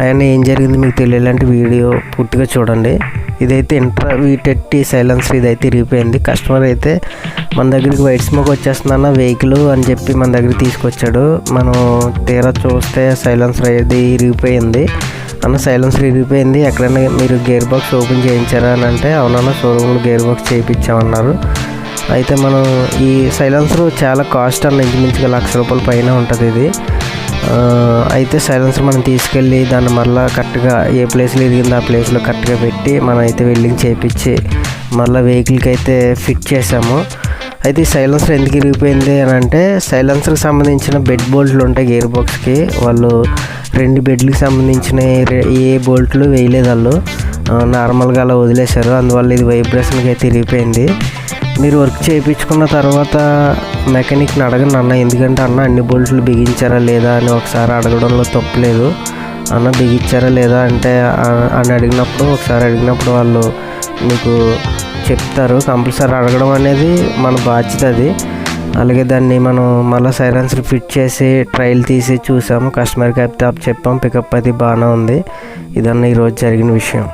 ఆయన ఏం జరిగింది మీకు తెలియాలంటే వీడియో పూర్తిగా చూడండి. ఇదైతే ఇంట్రా V30 సైలెన్సర్ ఇదైతే ఇరిగిపోయింది. కస్టమర్ అయితే మన దగ్గరికి వైట్ స్మోక్ వచ్చేస్తుందన్న వెహికల్ అని చెప్పి మన దగ్గరికి తీసుకొచ్చాడు. మనం తీరా చూస్తే సైలెన్సర్ అనేది ఇరిగిపోయింది. అన్న సైలెన్సర్ ఇరిగిపోయింది, ఎక్కడైనా మీరు గేర్ బాక్స్ ఓపెన్ చేయించారా అని అంటే అవునన్నా షోరూమ్లో గేర్ బాక్స్ చేయించామన్నారు. అయితే మనం ఈ సైలెన్సర్ చాలా కాస్ట్ అన్న, ఇంచుమించుగా ₹1,00,000 పైన ఉంటుంది ఇది. అయితే సైలెన్సర్ మనం తీసుకెళ్ళి దాన్ని మళ్ళీ కరెక్ట్గా ఏ ప్లేస్లో ఇరిగిందో ఆ ప్లేస్లో కరెక్ట్గా పెట్టి మనం అయితే వెల్డింగ్ చేయించి మళ్ళీ వెహికల్కి అయితే ఫిట్ చేసాము. అయితే ఈ సైలెన్సర్ ఎందుకు ఇరిగిపోయింది అని అంటే సైలెన్సర్కి సంబంధించిన బెడ్ బోల్ట్లు ఉంటాయి గేర్ బాక్స్కి, వాళ్ళు 2 బెడ్లకు సంబంధించిన ఏ బోల్ట్లు వేయలేదు, వాళ్ళు నార్మల్గా అలా వదిలేశారు. అందువల్ల ఇది వైబ్రేషన్కి అయితే ఇరిగిపోయింది. మీరు వర్క్ చేయించుకున్న తర్వాత మెకానిక్ని అడగండి అన్న, ఎందుకంటే అన్న అన్ని బోల్ట్లు బిగించారా లేదా అని ఒకసారి అడగడంలో తప్పులేదు. అన్న బిగించారా లేదా అంటే అని అడిగినప్పుడు వాళ్ళు మీకు చెప్తారు. కంపల్సరీ అడగడం అనేది మన బాధ్యత అది. అలాగే దాన్ని మనం మళ్ళీ సైలెన్సర్ ఫిట్ చేసి ట్రయల్ తీసి చూసాము, కస్టమర్కి అయితే చెప్పాం, పికప్ అది బాగానే ఉంది. ఇదన్న ఈరోజు జరిగిన విషయం.